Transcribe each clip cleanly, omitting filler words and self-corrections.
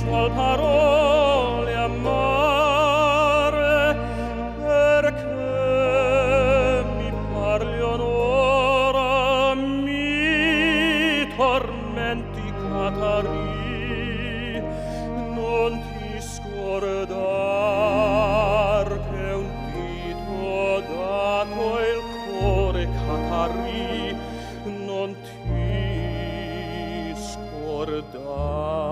suol parole amare, perché mi parli onora, mi tormenti Catari, non ti scordar che un dito dato il cuore Catari, non ti scordar.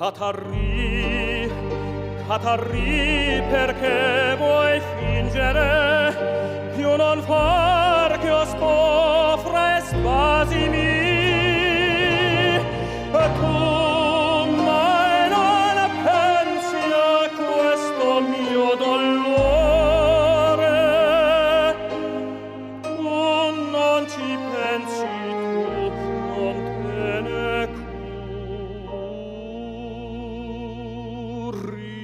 Catari, Catari, perché vuoi fingere? Più non far che io spofra e spasimi. E tu mai non pensi a questo mio dolore. Tu non ci pensi, tu non te ne curi.